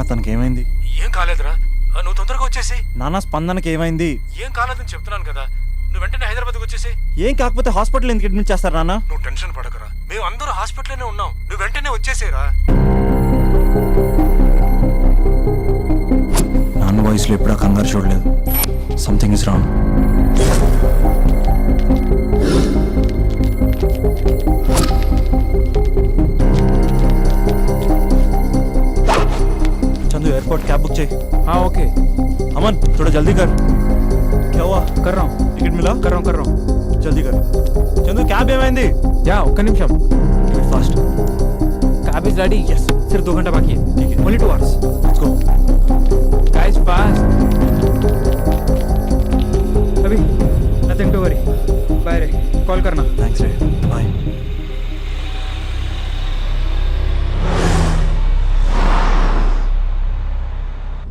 తనకి ఏమైంది? ఏం కాలేదురా, నువ్వు తొందరగా వచ్చేసి. నాన్న స్పందనకి ఏమైంది? ఏం కాలేదని చెప్తున్నాను కదా, నువ్వు వెంటనే హైదరాబాద్కి వచ్చేసి. ఏం కాకపోతే హాస్పిటల్ ఎందుకు అడ్మిట్ చేస్తారు నాన్న? నువ్వు టెన్షన్ పడకరా, మేము అందరూ హాస్పిటల్లోనే ఉన్నాం, నువ్వు వెంటనే వచ్చేసేరా. నాన్న వాయిస్లో ఎప్పుడా కంగారు చూడలేదు. Something is wrong. Chandu airport cab book चाहिए. हाँ ओके. अमन थोड़ा जल्दी कर. क्या हुआ? कर रहा हूँ. टिकट मिला? कर रहा हूँ. जल्दी कर. चंदू कैब ఏమైంది? या ఒక్క నిమిషం. Fast. Cab is ready. Yes. सिर्फ 2 घंटा बाकी है. ठीक है. Only 2 hours. Let's go. Guys fast. अभी नथिंग टू वरी. बाय रे. कॉल करना. थैंक्स रे. बाय.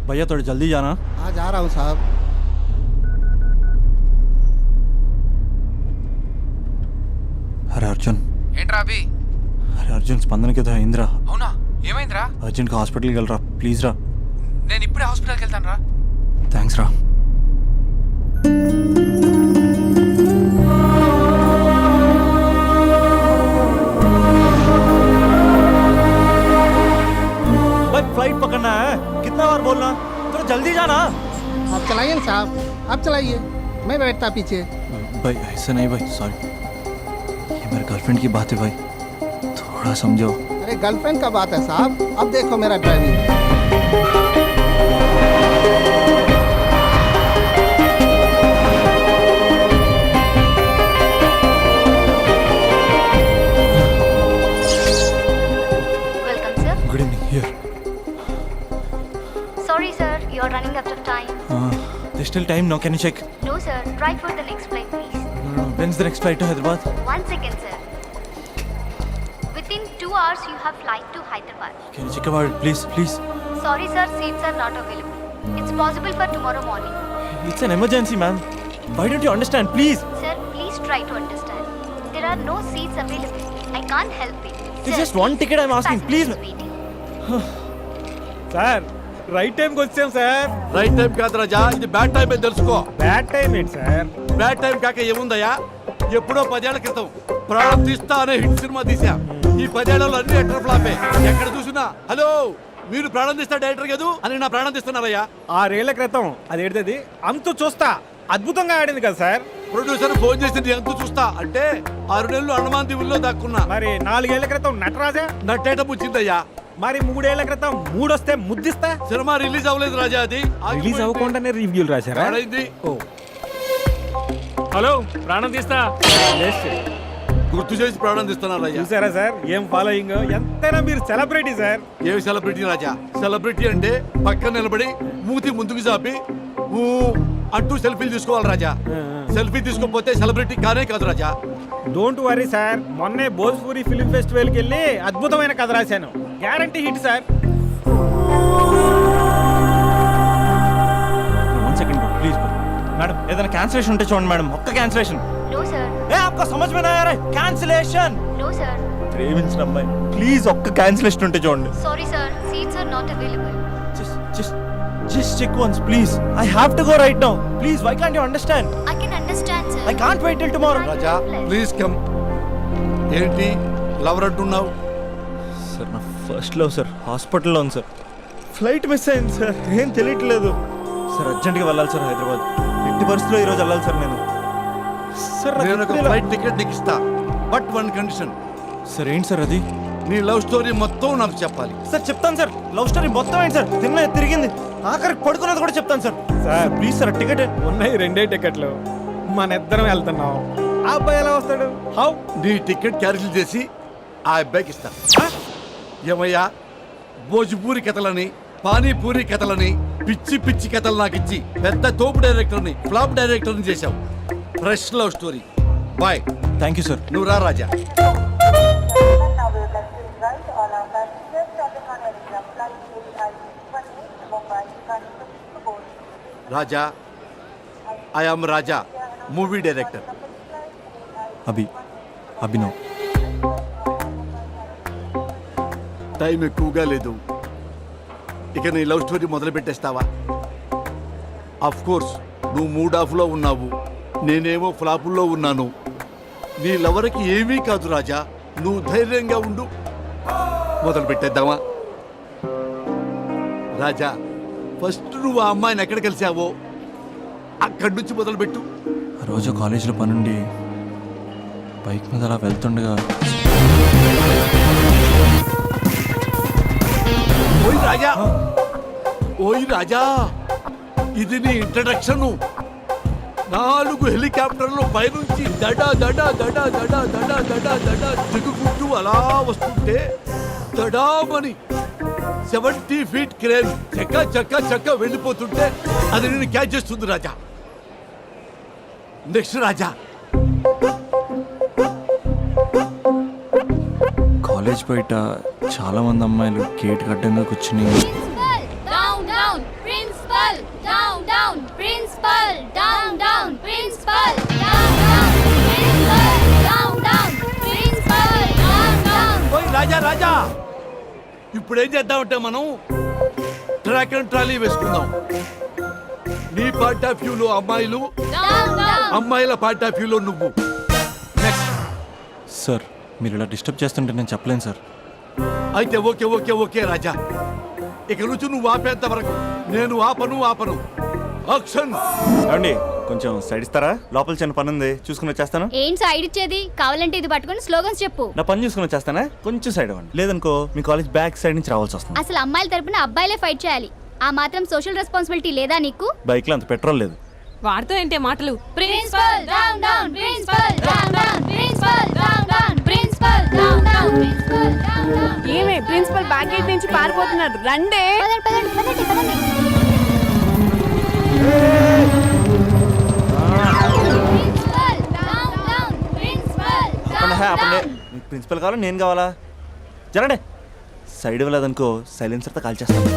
भैया थोड़ा जल्दी जाना. हाँ जा रहा हूँ साहब. अरे अर्जुन. ఏంట్రా అభి? अरे अर्जुन स्पंदन के तो इंद्रा. అవునా, ఏమైందిరా? अर्जुन का हॉस्पिटल की रा प्लीज रा. నేను ఇప్పుడే హాస్పిటల్కి వెళ్తాను రా. थैंक्स रा. भाई फ्लाइट पकड़ना है, कितना बार बोलना, थोड़ा जल्दी जाना. आप चलाइए ना साहब, आप चलाइए, मैं बैठता पीछे. भाई ऐसा नहीं भाई, सॉरी. ये मेरे गर्लफ्रेंड की बात है भाई, थोड़ा समझो. अरे गर्लफ्रेंड का बात है साहब, अब देखो मेरा driving. Welcome, sir. Good evening. Here. Sorry, sir. You are running out of time. There's still time now. Can you check? No, sir. Try for the next flight, please. No. When's the next flight to Hyderabad? 1 second, sir. Within 2 hours, you have flight to Hyderabad. Can you check about it, please, please? Sorry, sir. Seats are not available. It's possible for tomorrow morning. It's an emergency, ma'am. Why don't you understand, please? Sir, please try to understand. There are no seats available. I can't help it. It's Sir, just one ticket I'm asking, please. passengers waiting. Sir right టైంకి వచ్చాం sir. Right time కాదు రాజా, ఇది bad time అని తెలుసుకో. Bad time ఏంటి sir? Bad time కాక ఏముందయ్యా, ఎప్పుడో 10 ఏళ్ల క్రితం ప్రాణం తీస్తా అనే హిట్ సినిమా తీసా. ఈ 10 ఏళ్లలో అన్ని ఎటర్ ఫ్లాపే. ఎక్కడ చూసినా హలో మీరు ప్రాణం తీస్తా డైరెక్టర్ కాదు అని నా ప్రాణం తీస్తున్నారయ్యా. 6 ఏళ్ల క్రితం అది ఏంటది అంతు చూస్తా అద్భుతంగా ఆడింది కదా సార్. ప్రొడ్యూసర్ ఫోన్ చేసింది ఎంత చూస్తా అంటే 6 నెలలు అండమాన్ దీవుల్లో దాక్కున్నా. మరి 4 ఏళ్ల క్రితం నటరాజా, నట్టేట పుచ్చిందయ్యా. మరి 3 ఏళ్ల క్రితం మూడొస్తే ముద్దిస్తా. సినిమా రిలీజ్ అవ్వలేదు రాజా, అది రిలీజ్ అవ్వకుండానే రివ్యూలు రాశారా? అయింది. హలో ప్రాణం తీస్తా. గుర్తు చేసి ప్రాణం తీస్తున్నారయ్యా. చూసారా సార్ ఏం ఫాలోయింగ్? ఎంతైనా మీరు సెలబ్రిటీ సార్. ఏమి సెలబ్రిటీ రాజా? సెలబ్రిటీ అంటే పక్కన నిలబడి మూతి ముందుకు చాపి ఊ అంటూ సెల్ఫీలు తీసుకోవాలి రాజా. సెల్ఫీ తీసుకోకపోతే సెలబ్రిటీ కానే కాదు రాజా. డోంట్ వరీ సార్, మొన్నే భోజ్పూరి ఫిల్మ్ ఫెస్టివల్కి వెళ్ళి అద్భుతమైన కథ రాశాను. Guarantee hit sir. One second, bro. Please, bro. Madam ఏదైనా cancellation ఉంటే చూడండి మేడం, ఒక్క cancellation. No, sir. ఏ आपको समझ में नहीं आ रहा है? Cancellation. No, sir. ప్రేమించిన అమ్మాయి ప్లీజ్ ఒక్క cancellation ఉంటే చూడండి. Sorry, sir. Seats are not available. Just check once, please. I have to go right now. Please, why can't you understand? I can understand, sir. I can't wait till tomorrow. Raja please come. ఏంటి lover అంటున్నావు? Sir నా first love sir, హాస్పిటల్లో ఉంది sir. Flight miss అయింది sir, ఏం తెలియట్లేదు sir. అర్జెంట్గా వెళ్ళాలి సార్ హైదరాబాద్. ఎట్టి పరిస్థితిలో ఈరోజు వెళ్ళాలి సార్ నేను. సార్ నేను ఒక ఫ్లైట్ టికెట్ నీకు ఇస్తా, బట్ వన్ కండిషన్. సార్ ఏంటి సార్ అది? నీ లవ్ స్టోరీ మొత్తం నాకు చెప్పాలి. సార్ చెప్తాను సార్, లవ్ స్టోరీ మొత్తం ఏంటి సార్, తిరిగింది ఆఖరికి పడుకున్నది కూడా చెప్తాను sir. Sir please sir ticket. ఉన్నాయి 2 టికెట్లు, మన ఇద్దరం వెళ్తున్నాం. ఆ అబ్బాయి ఎలా వస్తాడు? హౌ? నీ టికెట్ క్యాన్సిల్ చేసి ఆ అబ్బాయికి ఇస్తా. ఏమయ్యా, భోజ్పూరి కథలని పానీపూరి కథలని పిచ్చి పిచ్చి కథలు నాకు ఇచ్చి పెద్ద తోపు డైరెక్టర్ని ఫ్లాప్ డైరెక్టర్ని చేశావు. Fresh love story. Bye. Thank you sir. నువ్వు రా Raja. Raja, I am Raja, movie director. Abhinav. Time ఎక్కువగా లేదు, ఇక నీ లవ్ స్టోరీ మొదలు పెట్టేస్తావా? అఫ్ కోర్స్ నువ్వు మూడ్ ఆఫ్లో ఉన్నావు, నేనేమో ఫ్లాపుల్లో ఉన్నాను. నీ లవర్కి ఏమీ కాదు రాజా, నువ్వు ధైర్యంగా ఉండు. మొదలు పెట్టేద్దామా? రాజా, ఫస్ట్ నువ్వు ఆ అమ్మాయిని ఎక్కడ కలిసావో అక్కడి నుంచి మొదలుపెట్టు. ఆ రోజు కాలేజీలో పనుండి బైక్ మీద అలా వెళ్తుండగా ఓయ్ రాజా, ఓయ్ రాజా, ఇది నీ ఇంట్రడక్షన్. 4 హెలికాప్టర్లు పైనుంచి దడా దడా దడా దడా దడా దడా దడా దిగుకుంటూ అలా వస్తుంటే దడామని 70 ఫీట్ క్రేన్ చక్క చక్క చక్క వెళ్ళిపోతుంటే అది నేను క్యాచ్ చేస్తుంది రాజా. నెక్స్ట్ రాజా, కాలేజ్ బయట చాలా మంది అమ్మాయిలు గేట్ గడ్డంగా కూర్చుని Principal, down, down. Principal, down, down. Principal, down, down. Principal, down, down. Principal, down, down. ఓయ్ రాజా రాజా, ఇప్పుడు ఏం చేద్దామంటే మనం ట్రాక్ అండ్ ట్రాలీ వేసుకుందాం. నీ పార్ట్ ఆఫ్ వ్యూలో అమ్మాయిలు, Down, down. అమ్మాయిల పార్ట్ ఆఫ్ వ్యూలో నువ్వు. నెక్స్ట్. సార్ మీరు ఇలా డిస్టర్బ్ చేస్తుంటే నేను చెప్పలేను సార్. అయితే ఓకే ఓకే ఓకే రాజా, ఇక నుంచి నువ్వు ఆపేంత వరకు నేను ఆపను. యాక్షన్. ఏమండి కొంచెం సైడ్ ఇస్తారా? లోపల చిన్న పని ఉంది, చూసుకుని వచ్చేస్తాను. ఏంటి సైడ్ ఇచ్చేది? కావాలంటే ఇది పట్టుకొని స్లోగన్స్ చెప్పు. నా పని చూసుకుని వచ్చేస్తానా? కొంచెం సైడ్ అవ్వండి, లేదనుకో మీ కాలేజ్ బ్యాక్ సైడ్ నుంచి రావాల్సి వస్తుంది. అసలు అమ్మాయిల తరపున అబ్బాయిలే ఫైట్ చేయాలి. ఆ మాత్రం సోషల్ రెస్పాన్సిబిలిటీ లేదా నీకు? బైక్లో అంత పెట్రోల్ లేదు. వాడుతూ ఏంటే మాటలు? Principal down down, principal down down, principal down down, principal down down, principal down down. ఏమే ప్రిన్సిపల్ బ్యాక్ గేట్ నుంచి పారిపోతున్నారు, రండే. పదండి పదండి పదండి పదండి. ప్రిన్సిపల్ డౌన్ డౌన్, ప్రిన్సిపల్ ఆపండి, డౌన్ ఆపండి. డౌన్. మీకు ప్రిన్సిపల్ కావాలా నేను కావాలా? జరండి. సైడ్ ఇవ్వలేదనుకో సైలెన్సర్తో కాల్ చేస్తాను.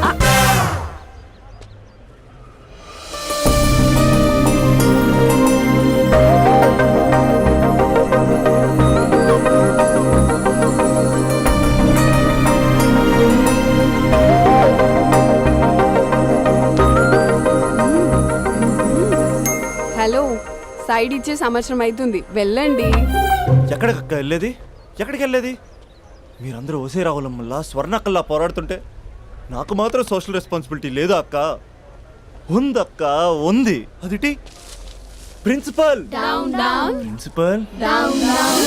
హలో, సైడ్ ఇచ్చే సంవత్సరం అవుతుంది, వెళ్ళండి. ఎక్కడికి వెళ్ళేది? ఎక్కడికి వెళ్ళేది? మీరందరూ ఓసే రావులమ్మల్లా స్వర్ణక్కల్లా పోరాడుతుంటే నాకు మాత్రం సోషల్ రెస్పాన్సిబిలిటీ లేదు అక్క. ఉందక్క, ఉంది. అదిటి principal down down, principal down down.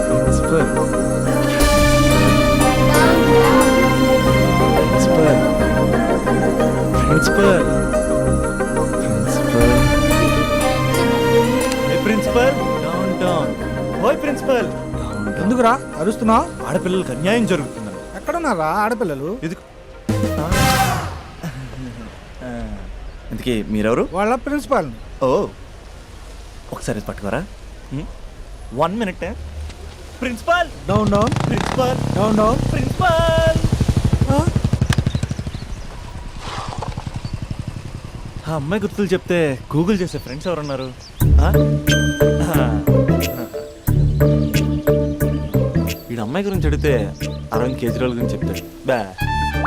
Principal principal principal principal down down. ఓయ్ ప్రిన్సిపల్, ఎందుకురా అరుస్తున్నావు? ఆడపిల్లలకు అన్యాయం జరుగుతుందని. ఎక్కడున్నారా ఆడపిల్లలు? ఎందుకు? ఇంతకీ మీరెవరు? వాళ్ళ ప్రిన్సిపాల్. ఓ, ఒకసారి ఇది పట్టుకోరా. 1 minute. Principal down down, principal down down. Principal. ఆ అమ్మాయి గుర్తులు చెప్తే గూగుల్ చేసే ఫ్రెండ్స్ ఎవరున్నారు? వీడు అమ్మాయి గురించి అడిగితే అరవింద్ కేజ్రీవాల్ గురించి చెప్తాడు. బా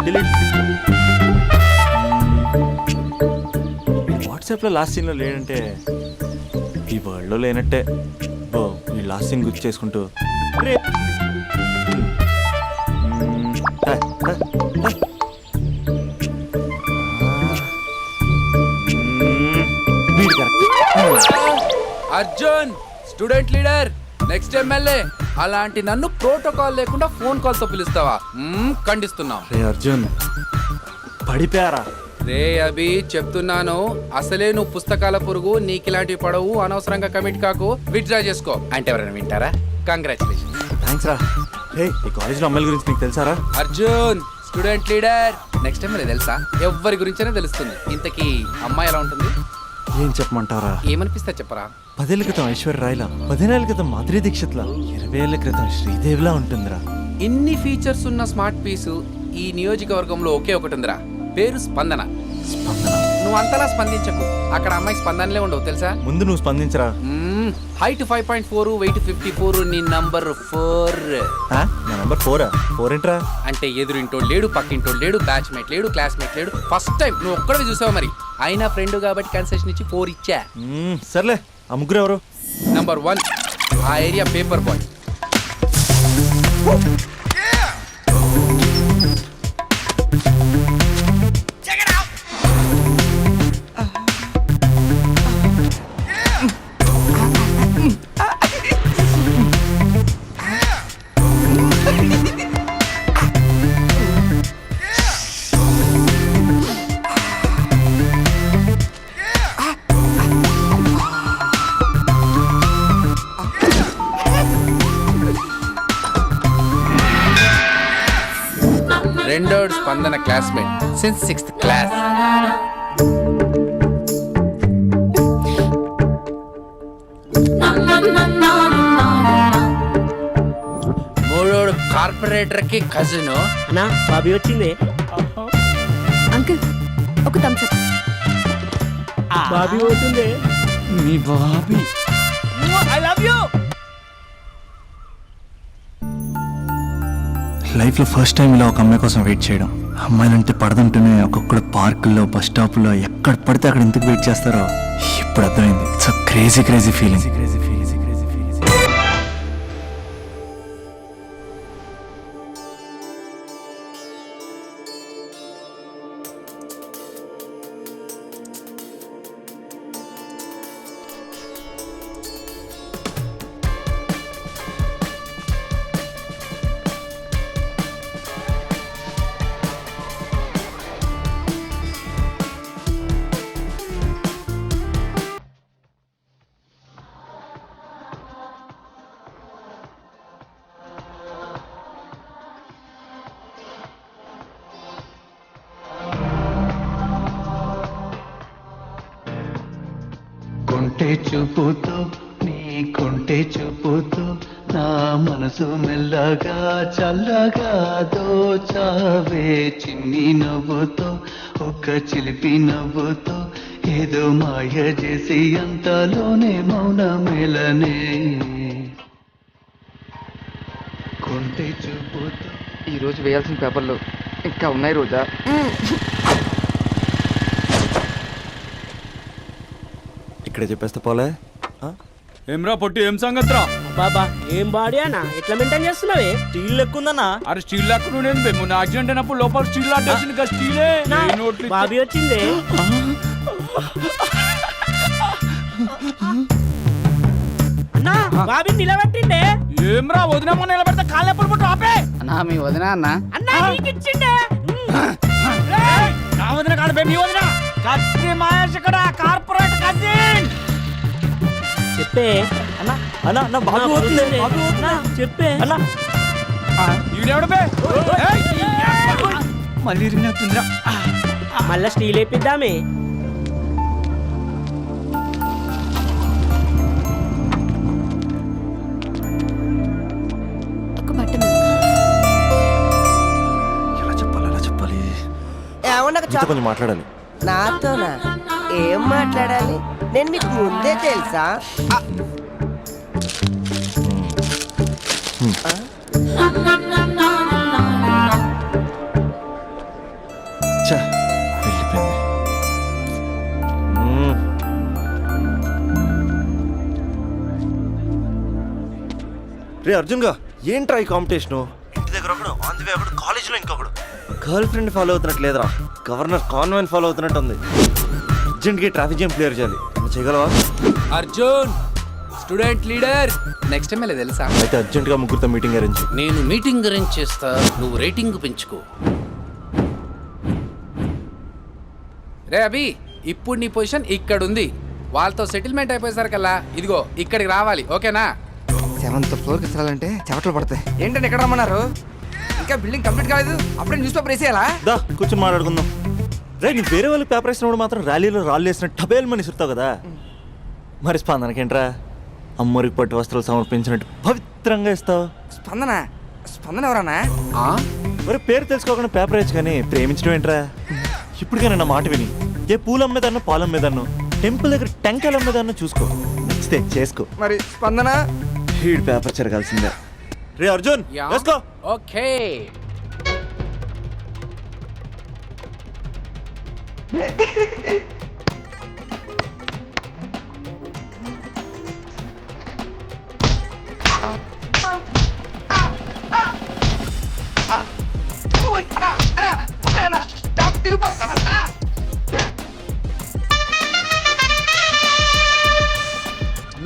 డిలీట్. వాట్సాప్లో లాస్ట్ సీన్లో లేడంటే ఈ వరల్డ్లో లేనట్టే. బో ఈ లాస్ట్ సీన్ గుర్తు చేసుకుంటూ రేప్. వీడు correct. Arjun student leader, next MLA. అలాంటి నన్ను ప్రోటోకాల్ లేకుండా ఫోన్ కాల్ తో పిలుస్తావా? ఖండిస్తున్నాం. రే అర్జున్, పడిపోయారా? రే అభి, చెప్తున్నాను, అసలే నువ్వు పుస్తకాల పురుగు, నీకిలాంటి పడవు, అనవసరంగా కమిట్ కాకు, విత్డ్రా చేసుకో. అంటే ఎవరైనా వింటారా? కంగ్రాచులేషన్. థ్యాంక్స్ రా. రే ఈ కాలేజ్లో అమ్మాయిల గురించి నీకు తెలుసారా? Arjun student leader, next MLA తెలుసా? ఎవరి గురించైనా తెలుస్తుంది. ఇంతకీ అమ్మాయి ఎలా ఉంటుంది? ఏం చెప్పమంటారా? ఏమనిపిస్తా చెప్పరా. 10 ఏళ్ల క్రితం ఐశ్వర్య రాయ్లా, 15 ఏళ్ల క్రితం మాధురి దీక్షిత్లా, 20 ఏళ్ల క్రితం శ్రీదేవిలా ఉంటుందిరా. ఇన్ని ఫీచర్స్ ఉన్న స్మార్ట్ పీసు ఈ నియోజకవర్గంలో ఒకే ఒకటి ఉందిరా, పేరు స్పందన. స్పందన. నువ్వు అంతలా స్పందించకు, అక్కడ అమ్మాయి స్పందనలే ఉండవు తెలుసా. ముందు నువ్వు స్పందించరా. హైట్ 5.4, వెయిట్ 54, నీ నంబర్ 4. నా నంబర్ 4 4 ఏంట్రా? అంటే ఎదురింటోడు లేడు, పక్కింటోడు లేడు, బ్యాచ్మేట్ లేడు, క్లాస్మేట్ లేడు. ఫస్ట్ టైం నువ్వు ఒక్కడే చూసావు మరి. అయినా ఫ్రెండ్ కాబట్టి కన్సెషన్ ఇచ్చి 4 ఇచ్చా. సర్లే ఆ ముగ్గురు ఎవరు? నంబర్ 1 ఆ ఏరియా పేపర్ బాయ్. రెండోడు Spandana classmate since 6th class. మూడోడు కార్పొరేటర్ కి కజిన్. అన్నా బాబీ వచ్చింది. అంకుల్ ఒక థమ్స్ అప్. బాబీ పోతుంది. మీ బాబీ ఐ లవ్ యూ. లైఫ్లో ఫస్ట్ టైం ఇలా ఒక అమ్మాయి కోసం వెయిట్ చేయడం. అమ్మాయిలంటే పడదంటూనే ఒక్కొక్కడు పార్కుల్లో, బస్ స్టాప్లో ఎక్కడ పడితే అక్కడ ఎందుకు వెయిట్ చేస్తారో ఇప్పుడు అర్థమైంది. It's a crazy crazy feeling. కొంటే చూపుతో నీ కొంటే చూపుతో నా మనసు మెల్లగా చల్లగా దోచావే చిన్ని నవ్వుతో ఒక చిలిపి నవ్వుతో ఏదో మాయ చేసి అంతలోనే మౌన మేలనే కొంటే చూపుతో. ఈరోజు వేయాల్సిన పేపర్లు ఇంకా ఉన్నాయి రోజా. ఇక్కడే చెప్పేస్తే పోలే. ఏమ్రా పొట్టి ఏం సంగతిరా? బాబా ఏం బాడీ అన్న ఎట్లా మెయింటైన్ చేస్తున్నావే? స్టీల్ లెక్కుందన్నా. అరే స్టీల్ లాక్ నేను మొన్న యాక్సిడెంట్ అయినప్పుడు లోపల స్టీల్ లాక్ వేసింది కదా స్టీలే. నోట్లు బాబీ వచ్చింది. అన్నా బాబీ నిలబెట్టిండే. ఏమ్రా వదినమ్మ నిలబెడితే కాళ్ళు ఎప్పుడు పుట్టు ఆపే. అన్నా మీ వదిన అన్న. అన్నా నీకు ఇచ్చిండే. నా వదిన కాదు బే, మీ వదిన. కత్తి మహేష్ ఇక్కడ కార్పొరేట్ కజిన్. చెప్పే అన్నా అన్నా నా బాబు పోతుంది. బాబు అన్నా, చెప్పే అన్నా ఈడెవడు బే? మళ్ళీ ఇరిగినట్టుందిరా. మళ్ళా స్టీల్ వేపిద్దామే. ఒక బట్ట ఎలా చెప్పాలి ఎలా చెప్పాలి? మీతో కొంచెం మాట్లాడాలి. నాతోనా? ఏం మాట్లాడాలి? నేను మీకు ముందే తెలుసా? ఛ, వెళ్ళిపోయింది. రే అర్జున్ గా ఏంట్రా ఈ కాంపిటీషను? ఇంటి దగ్గర ఒకడు, ఆన్ ది వే ఒకడు, కాలేజీలో ఇంకొకడు. గర్ల్ ఫ్రెండ్ ఫాలో అవుతున్నట్టు లేదురా, గవర్నర్ కాన్వెంట్ ఫాలో అవుతున్నట్టు ఉంది. అర్జెంట్గా ట్రాఫిక్ జామ్ క్లియర్ చేయాలి. నువ్వు చేయగలవా? Arjun student leader. Next time వెళ్ళే తెలుసా? అయితే అర్జెంట్గా ముగ్గురితో మీటింగ్ అరేంజ్. నేను మీటింగ్ అరేంజ్ చేస్తా, నువ్వు రేటింగ్ పెంచుకో. రే అభి, ఇప్పుడు నీ పొజిషన్ ఇక్కడ ఉంది. వాళ్ళతో సెటిల్మెంట్ అయిపోయేసరికల్లా ఇదిగో ఇక్కడికి రావాలి, ఓకేనా? 7th ఫ్లోర్కి ఇస్తారంటే చెమటలు పడతాయి. ఏంటంటే ఎక్కడ రమ్మన్నారు? ఇంకా బిల్డింగ్ కంప్లీట్ కాలేదు, అప్పుడే న్యూస్ పేపర్ వేసేయాలా? దా కూర్చొని మాట్లాడుకుందాం. రే నువ్వు వేరే వాళ్ళకి పేపర్ వేసినప్పుడు మాత్రం ర్యాలీలో రాళ్ళు వేసిన టబేల్మని ఇసురుతావు కదా, మరి స్పందనకేంట్రా అమ్మరికి పట్టు వస్త్రాలు సమర్పించినట్టు పవిత్రంగా ఇస్తావు? స్పందన స్పందన ఎవరన్నా? మరి పేరు తెలుసుకోకుండా పేపర్ వేయచ్చు కానీ ప్రేమించడం ఏంట్రా? ఇప్పటికైనా నా మాట విని ఏ పూలు అమ్మేదాన్నో పాలు అమ్మేదాన్నో టెంపుల్ దగ్గర టెంకాయలు అమ్మేదాన్నో చూసుకో. నచ్చితే చేసుకో. మరి స్పందన హీడ్ పేపర్ చెరగాల్సిందే. రే అర్జున్ వేసుకో. ఓకే.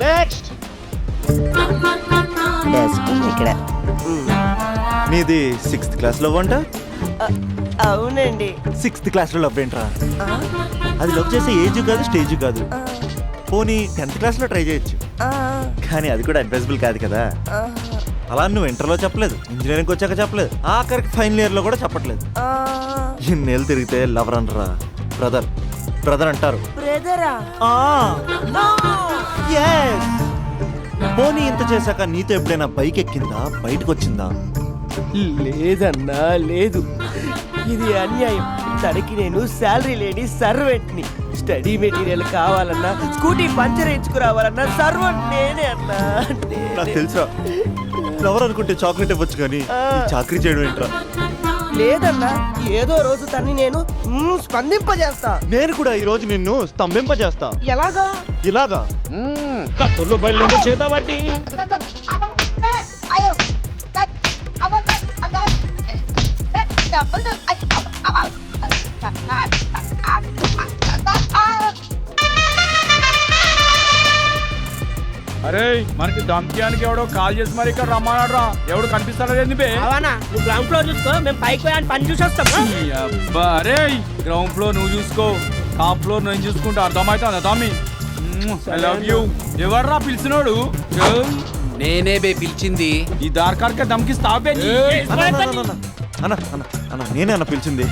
నెక్స్ట్ డెస్క్ ఇక్కడ. నీది 6th క్లాస్ లవ్ అంట. అవునండి. 6th క్లాస్ లో లవ్ ఏంట్రా? అది లవ్ చేసే ఏజ్ కాదు, స్టేజ్ కాదు. పోనీ 10th క్లాస్ లో ట్రై చేయొచ్చు, కానీ అది కూడా అడ్వైజబుల్ కాదు కదా. అలా నువ్వు ఇంటర్లో చెప్పలేదు, ఇంజనీరింగ్ వచ్చాక చెప్పలేదు, ఆఖరికి ఫైనల్ ఇయర్ లో కూడా చెప్పట్లేదు. ఇన్నేళ్ళు తిరిగితే లవర్ అనరా, బ్రదర్ బ్రదర్ అంటారు. బ్రదరా? పోనీ ఇంత చేశాక నీతో ఎప్పుడైనా బైక్ ఎక్కిందా, బయటకు వచ్చిందా? లేదన్నా, లేదు. ఇది అన్యాయం. తనకి నేను శాలరీ లేని సర్వెంట్ని. స్టడీ మెటీరియల్ కావాలన్నా, స్కూటీ పంచర్ వేయించుకురావాలన్నా సర్వెంట్ నేనే అన్నా. నాకు తెలుసా, ఫ్లవర్ అనుకుంటే చాక్లెట్ ఇవ్వచ్చు, కానీ చాకరీ చేయడం ఏంట్రా? లేదన్నా, ఏదో రోజు తన్ని నేను స్పందింపజేస్తా. నేను కూడా ఈ రోజు నిన్ను స్తంభింపజేస్తా. ఎలాగా? ఇలాగా. కత్తుల్లో బయలు చేతబట్టి అరే మనకి దంప్యానికి ఎవడో కాల్ చేసి మరి ఇక్కడ రమ్మన్నాడు. ఎవడు కనిపిస్తాడో బే. అవనా నువ్వు గ్రౌండ్ ఫ్లోర్ చూసుకో, మేము పైకి పోయి పని చూసి వస్తాం. అబ్బా అరే, గ్రౌండ్ ఫ్లోర్ నువ్వు చూసుకో, టాప్ ఫ్లోర్ నేను చూసుకుంటా. అర్థమవుతుందా తమ్మి? I love you. ఎవర్రా పిలిచినోడు? నేనే బే పిలిచింది. ఈ దార్కార్కే దమ్కిస్తావే. అన్న నేనే అన్న పిలిచింది.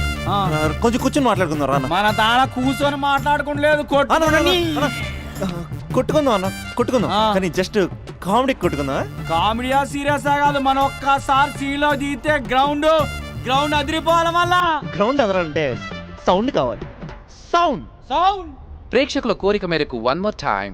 కొంచెం కూర్చొని మాట్లాడుకుందాం రా. మన తాన కూర్చొని మాట్లాడుకోలేదు, కొట్టుకుందాం అన్న, కొట్టుకుందాం, కానీ జస్ట్ కామెడీ కొట్టుకుందాం. కామెడీయా సీరియస్ కాదు, మనం ఒక్కసారి సీలో దిగితే గ్రౌండ్ గ్రౌండ్ అదిరిపోవాలి. మళ్ళా గ్రౌండ్ అదరాలంటే సౌండ్ కావాలి. Sound sound. ప్రేక్షకుల కోరిక మేరకు వన్ మోర్ టైం.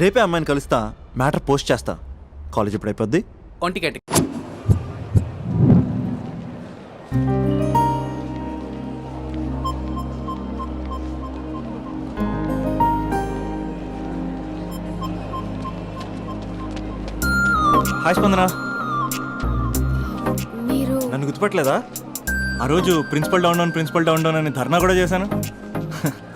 రేపే అమ్మాయిని కలుస్తా, మ్యాటర్ పోస్ట్ చేస్తా. కాలేజ్ ఎప్పుడు అయిపోద్ది? ఒంటిగంట. హాయ్ స్పందన. మీరు నన్ను గుర్తుపట్టలేదా? ఆ రోజు ప్రిన్సిపల్ డౌన్ డౌన్ అని ధర్నా కూడా చేశాను.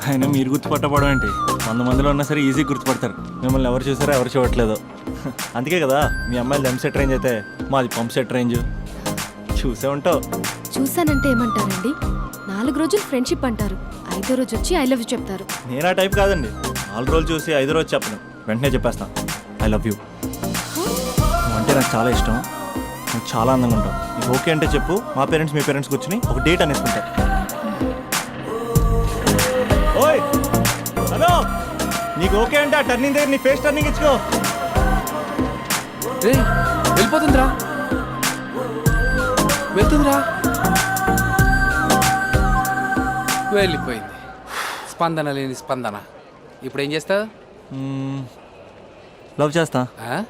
అయినా మీరు గుర్తుపట్టపడం ఏంటి? 100 మందిలో ఉన్నా సరే ఈజీ గుర్తుపడతారు. మిమ్మల్ని ఎవరు చూసారో ఎవరు చూడట్లేదు. అందుకే కదా మీ అమ్మాయిలు ఎంసెట్ రేంజ్ అయితే మాది పంప్ సెట్ రేంజ్. చూసే ఉంటావు. చూసానంటే ఏమంటారండి? 4 రోజులు ఫ్రెండ్షిప్ అంటారు, 5వ రోజు వచ్చి ఐ లవ్ యూ చెప్తారు. నేను ఆ టైప్ కాదండి. 4 రోజులు చూసి 5వ రోజు చెప్పను, వెంటనే చెప్పేస్తాను ఐ లవ్ యూ. నువ్వు అంటే నాకు చాలా ఇష్టం, నువ్వు చాలా అందంగా ఉంటావు. నీకు ఓకే అంటే చెప్పు, మా పేరెంట్స్ మీ పేరెంట్స్ కూర్చుని ఒక డేట్ అనేసుకుంటారు. ఓయ్ హలో, నీకు ఓకే అంటే ఆ టర్నింగ్ దగ్గర నీ ఫేస్ టర్నింగ్ ఇచ్చుకో. వెళ్ళిపోతుందిరా, వెళ్తుందిరా, వెళ్ళిపోయింది. స్పందన లేని స్పందన. ఇప్పుడు ఏం చేస్తావు? లవ్ చేస్తా.